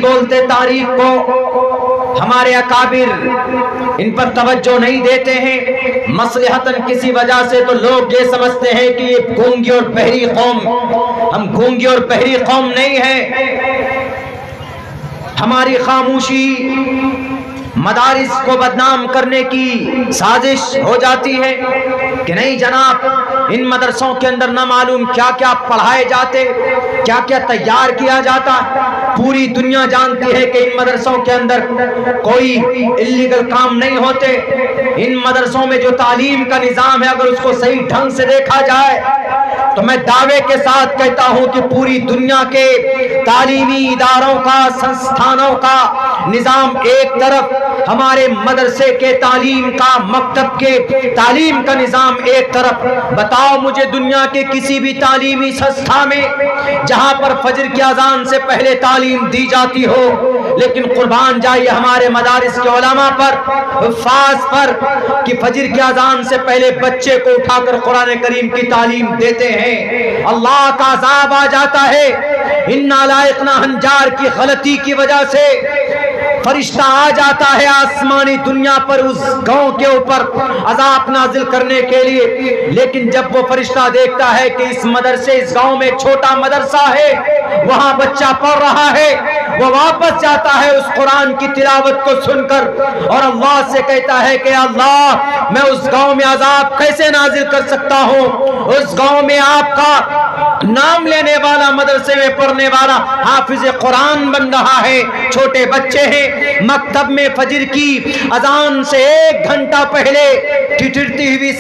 बोलते तारीख को, हमारे अकाबिर इन पर तवज्जो नहीं देते हैं मसलहतन किसी वजह से, तो लोग ये समझते हैं कि ये गूंगी और बहरी कौम। हम गूंगी और बहरी कौम नहीं है। हमारी खामोशी मदारिस को बदनाम करने की साजिश हो जाती है कि नहीं जनाब, इन मदरसों के अंदर ना मालूम क्या क्या पढ़ाए जाते, क्या क्या तैयार किया जाता। पूरी दुनिया जानती है कि इन मदरसों के अंदर कोई इल्लीगल काम नहीं होते। इन मदरसों में जो तालीम का निज़ाम है, अगर उसको सही ढंग से देखा जाए तो मैं दावे के साथ कहता हूं कि पूरी दुनिया के तालीमी इदारों का, संस्थानों का निज़ाम एक तरफ, हमारे मदरसे के तालीम का, मकतब के तालीम का निज़ाम एक तरफ। बताओ मुझे दुनिया के किसी भी तालीमी संस्था में जहां पर फजर की अजान से पहले तालीम दी जाती हो, लेकिन कुर्बान जाइए हमारे मदारिस के उलमा पर, हुफ्फाज पर, कि फजर की अजान से पहले बच्चे को उठाकर कुरान करीम की तालीम देते हैं। अल्लाह का अज़ाब आ जाता है। इन्ना लाइक़ना हंजार की गलती की वजह से फरिश्ता आ जाता है आसमानी दुनिया पर उस गांव के ऊपर अजाब नाजिल करने के लिए। लेकिन जब वो फरिश्ता देखता है कि इस मदरसे, इस गांव में एक छोटा मदरसा है, वहां बच्चा पढ़ रहा है, वो वापस जाता है उस कुरान की तिलावत को सुनकर और अल्लाह से कहता है कि अल्लाह, मैं उस गांव में अजाब कैसे नाजिल कर सकता हूं। उस गांव में आपका नाम लेने वाला, मदरसे में पढ़ने वाला हाफिज कुरान बन रहा है, छोटे बच्चे हैं। मकतब में फजर की अजान से 1 घंटा पहले ठिठुरती हुई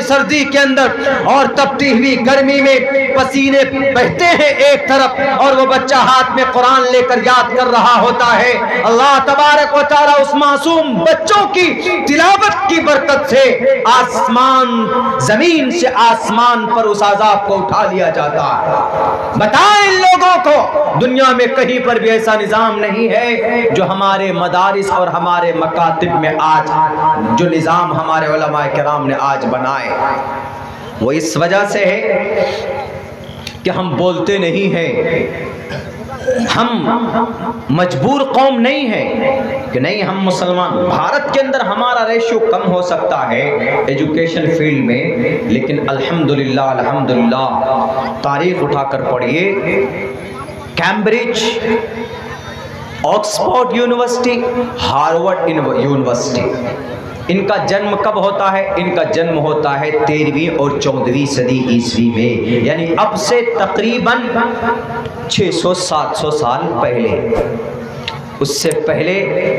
सर्दी के अंदर और तपती हुई गर्मी में पसीने बहते हैं एक तरफ, और वो बच्चा हाथ में कुरान लेकर याद कर रहा होता है। अल्लाह तबारक व तआला उस मासूम बच्चों की तिलावत की बरकत से आसमान, जमीन से आसमान पर उस अजाब को उठा लिया जाता है। बताएं इन लोगों को, दुनिया में कहीं पर भी ऐसा निजाम नहीं है जो हमारे मदारिस और हमारे मकातिब में आज जो निजाम हमारे उलमाए किराम ने आज बनाए, वो इस वजह से है कि हम बोलते नहीं हैं। हम मजबूर कौम नहीं है कि नहीं हम मुसलमान। भारत के अंदर हमारा रेशियो कम हो सकता है एजुकेशन फील्ड में, लेकिन अल्हम्दुलिल्लाह अल्हम्दुलिल्लाह तारीख उठाकर पढ़िए, Cambridge, Oxford university, Harvard university, इनका जन्म कब होता है? इनका जन्म होता है 13वीं और 14वीं सदी ईस्वी में, यानी अब से तकरीबन 600-700 साल पहले। उससे पहले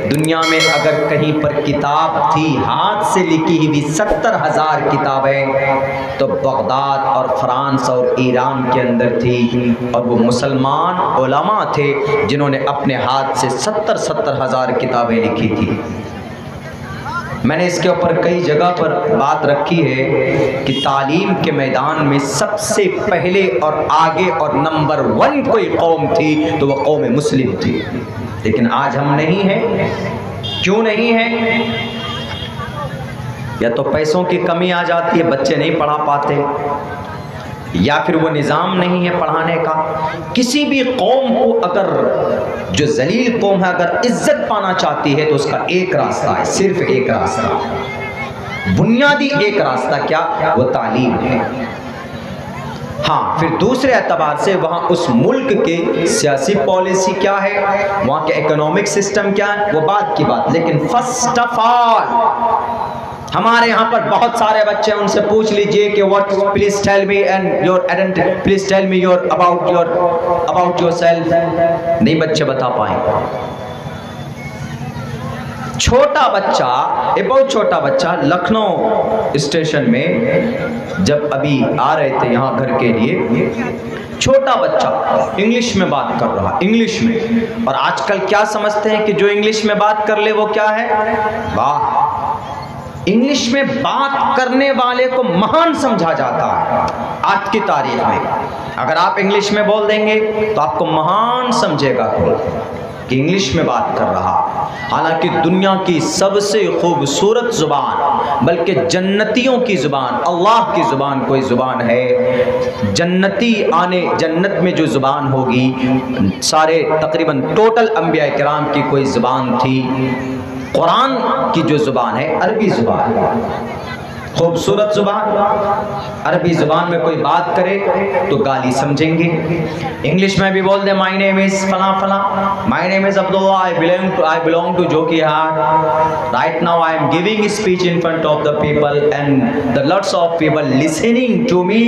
दुनिया में अगर कहीं पर किताब थी हाथ से लिखी हुई 70,000 किताबें तो बगदाद और फ्रांस और ईरान के अंदर थी, और वो मुसलमान उलमा थे जिन्होंने अपने हाथ से 70,000 किताबें लिखी थी। मैंने इसके ऊपर कई जगह पर बात रखी है कि तालीम के मैदान में सबसे पहले और आगे और नंबर 1 कोई कौम थी तो वह कौम मुस्लिम थी। लेकिन आज हम नहीं हैं। क्यों नहीं है? या तो पैसों की कमी आ जाती है, बच्चे नहीं पढ़ा पाते, या फिर वो निज़ाम नहीं है पढ़ाने का। किसी भी कौम को अगर, जो जलील कौम है, अगर इज्जत पाना चाहती है तो उसका एक रास्ता है, सिर्फ एक रास्ता, बुनियादी एक रास्ता, क्या? वो तालीम है। हाँ, फिर दूसरे एतबार से वहाँ उस मुल्क के सियासी पॉलिसी क्या है, वहाँ के इकोनॉमिक सिस्टम क्या है, वो बात की बात। लेकिन फर्स्ट ऑफ ऑल हमारे यहाँ पर बहुत सारे बच्चे, उनसे पूछ लीजिए कि what, please tell me and your identity, please tell me your about yourself, नहीं बच्चे बता पाएंगे। छोटा बच्चा, एक बहुत छोटा बच्चा लखनऊ स्टेशन में जब अभी आ रहे थे यहाँ घर के लिए, छोटा बच्चा इंग्लिश में बात कर रहा, इंग्लिश में। और आजकल क्या समझते हैं कि जो इंग्लिश में बात कर ले वो क्या है? वाह, इंग्लिश में बात करने वाले को महान समझा जाता है आज की तारीख में। अगर आप इंग्लिश में बोल देंगे तो आपको महान समझेगा कोई। कि इंग्लिश में बात कर रहा, हालांकि दुनिया की सबसे खूबसूरत ज़ुबान, बल्कि जन्नतियों की ज़ुबान, अल्लाह की ज़ुबान कोई ज़ुबान है। जन्नती आने जन्नत में जो ज़ुबान होगी, सारे तकरीबन टोटल अंबिया किराम की कोई ज़ुबान थी। कुरान की जो ज़ुबान है अरबी ज़ुबान, खूबसूरत ज़ुबान। अरबी ज़ुबान में कोई बात करे तो गाली समझेंगे। इंग्लिश में भी बोल दे माई नेम इज़ फला फला, my name is Abdullah, I belong to Jokihat, right now I am giving speech in front of the people and the lots of people listening to me,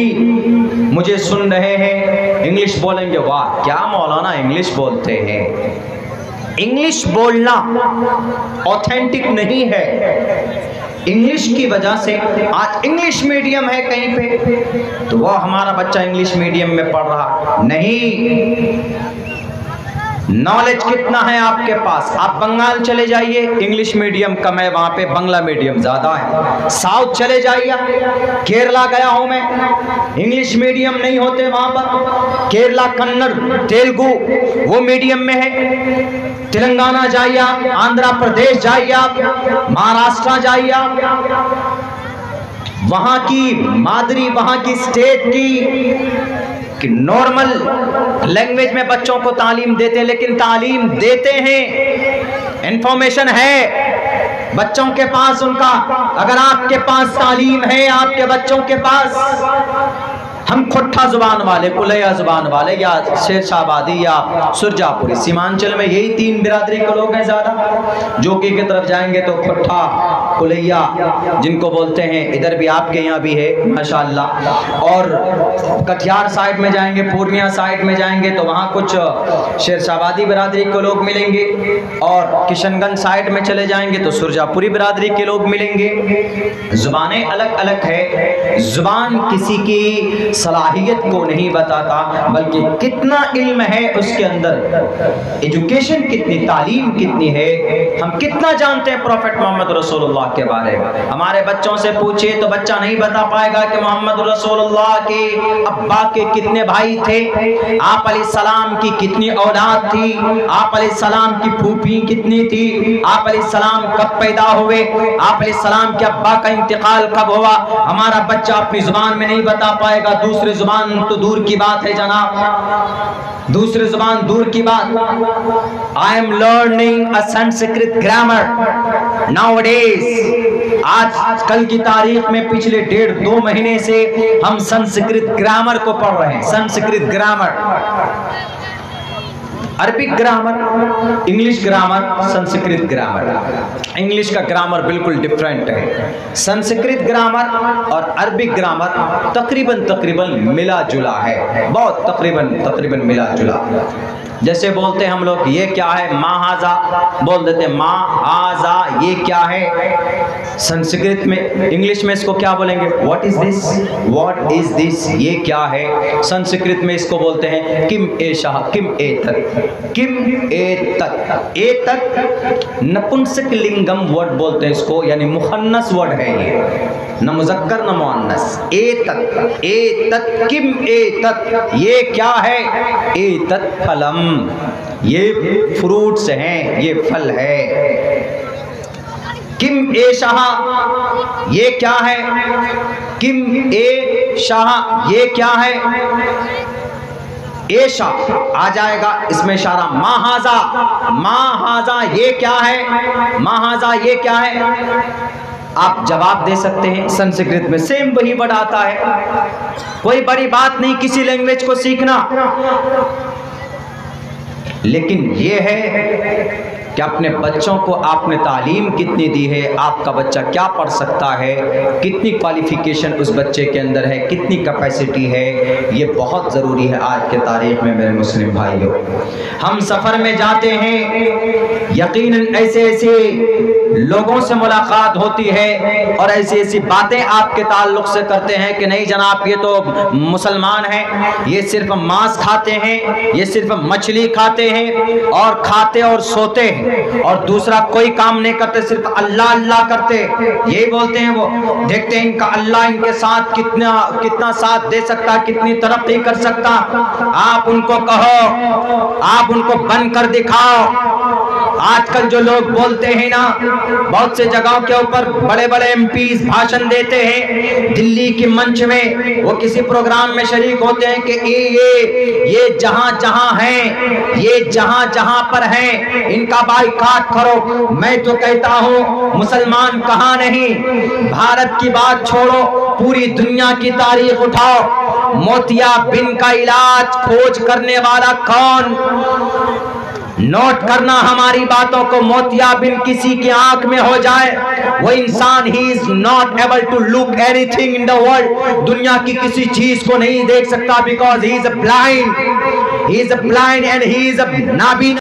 मुझे सुन रहे हैं। इंग्लिश बोलेंगे, वाह क्या मौलाना इंग्लिश बोलते हैं। इंग्लिश बोलना ऑथेंटिक नहीं है। इंग्लिश की वजह से आज इंग्लिश मीडियम है कहीं पे तो वह हमारा बच्चा इंग्लिश मीडियम में पढ़ रहा नहीं। नॉलेज कितना है आपके पास? आप बंगाल चले जाइए, इंग्लिश मीडियम कम है, वहां पे बांग्ला मीडियम ज्यादा है। साउथ चले जाइए, केरला गया हूं मैं, इंग्लिश मीडियम नहीं होते वहां पर। केरला कन्नड़ तेलुगु वो मीडियम में है। तेलंगाना जाइए आप, आंध्र प्रदेश जाइए आप, महाराष्ट्र जाइए आप, वहां की मादरी, वहां की स्टेट की नॉर्मल लैंग्वेज में बच्चों को तालीम देते हैं, लेकिन तालीम देते हैं, इंफॉर्मेशन है बच्चों के पास उनका। अगर आपके पास तालीम है, आपके बच्चों के पास, हम खोट्ठा जुबान वाले, कुलैया जुबान वाले, या शेरशाहबादी या सुरजापुरी, सीमांचल में यही तीन बिरादरी के लोग हैं ज्यादा। जोकी की तरफ जाएंगे तो खोट्ठा, कुलैया जिनको बोलते हैं, इधर भी आपके यहाँ भी है माशाअल्लाह। और कटिहार साइड में जाएंगे, पूर्णिया साइड में जाएंगे तो वहाँ कुछ शेरशाहबादी बिरादरी के लोग मिलेंगे, और किशनगंज साइड में चले जाएंगे तो सुरजापुरी बिरादरी के लोग मिलेंगे। जुबानें अलग अलग है। जुबान किसी की सलाहियत को नहीं बताता, बल्कि कितना इल्म है उसके अंदर, एजुकेशन कितनी, तालीम कितनी है, हम कितना जानते हैं प्रॉफेट मोहम्मद रसूलुल्लाह के बारे में। हमारे बच्चों से पूछिए तो बच्चा नहीं बता पाएगा कि मोहम्मद रसूलुल्लाह के अब्बा के कितने भाई थे, आप अलैहिस्सलाम की कितनी औलाद थी, आप अलैहिस्सलाम की फूफी कितनी थी, आप अलैहिस्सलाम कब पैदा हुए, आप अलैहिस्सलाम के अब्बा का इंतकाल कब हुआ। हमारा बच्चा अपनी जुबान में नहीं बता पाएगा। दूसरी जुबान तो दूर की बात है जनाब, दूसरी जुबान दूर की बात। I am learning a Sanskrit grammar nowadays. आज कल की तारीख में पिछले 1.5-2 महीने से हम संस्कृत ग्रामर को पढ़ रहे हैं। Sanskrit grammar, Arabic grammar, English grammar, Sanskrit grammar. English का ग्रामर बिल्कुल डिफरेंट है। संस्कृत ग्रामर और अरबिक ग्रामर तकरीबन मिला जुला है, बहुत तकरीबन मिला जुला। जैसे बोलते हैं हम लोग ये क्या है, माहाजा बोल देते हैं, माहाजा ये क्या है। संस्कृत में, इंग्लिश में इसको क्या बोलेंगे, what is this, what is this, ये क्या है। संस्कृत में इसको बोलते हैं किम एशाह, किम एतत, किम एतत। एतत नपुंसक लिंगम वर्ड बोलते हैं इसको, यानी मुखन्नस वर्ड है ये, न मुजक्कर न मुअन्नस। एतत, एतत, किम एतत, ये क्या है। एतत फलम, ये फ्रूट्स हैं, ये फल है। किम ए शाह, ये क्या है। किम ए शाह, ये क्या है। एशा आ जाएगा इसमें इशारा। माहाजा, माहाजा ये क्या है, माहाजा ये क्या है। आप जवाब दे सकते हैं। संस्कृत में सेम वही वर्ड आता है, कोई बड़ी बात नहीं किसी लैंग्वेज को सीखना। लेकिन ये है कि अपने बच्चों को आपने तालीम कितनी दी है, आपका बच्चा क्या पढ़ सकता है, कितनी क्वालिफिकेशन उस बच्चे के अंदर है, कितनी कैपेसिटी है, ये बहुत ज़रूरी है आज के तारीख में। मेरे मुस्लिम भाइयों, हम सफ़र में जाते हैं, यकीनन ऐसे ऐसे लोगों से मुलाकात होती है और ऐसी ऐसी बातें आपके ताल्लुक से करते हैं कि नहीं जनाब ये तो मुसलमान हैं, ये सिर्फ मांस खाते हैं, ये सिर्फ मछली खाते हैं और खाते और सोते हैं और दूसरा कोई काम नहीं करते, सिर्फ अल्लाह अल्लाह करते, यही बोलते हैं वो। देखते हैं इनका अल्लाह इनके साथ कितना साथ दे सकता, कितनी तरक्की कर सकता। आप उनको कहो, आप उनको बन कर दिखाओ। आजकल जो लोग बोलते हैं ना, बहुत से जगहों के ऊपर बड़े बड़े एमपीज भाषण देते हैं, दिल्ली के मंच में वो किसी प्रोग्राम में शरीक होते हैं कि ये जहां जहां हैं, ये जहां जहां पर हैं, इनका बाइकाट करो। मैं तो कहता हूं मुसलमान कहां नहीं, भारत की बात छोड़ो, पूरी दुनिया की तारीख उठाओ, मोतियाबिंद का इलाज खोज करने वाला कौन? नोट करना हमारी बातों को, मोतियाबिंद किसी की आंख में हो जाए वो इंसान he is not able to look anything in the world, दुनिया की किसी चीज को नहीं देख सकता, because he is blind and he is नाबीना।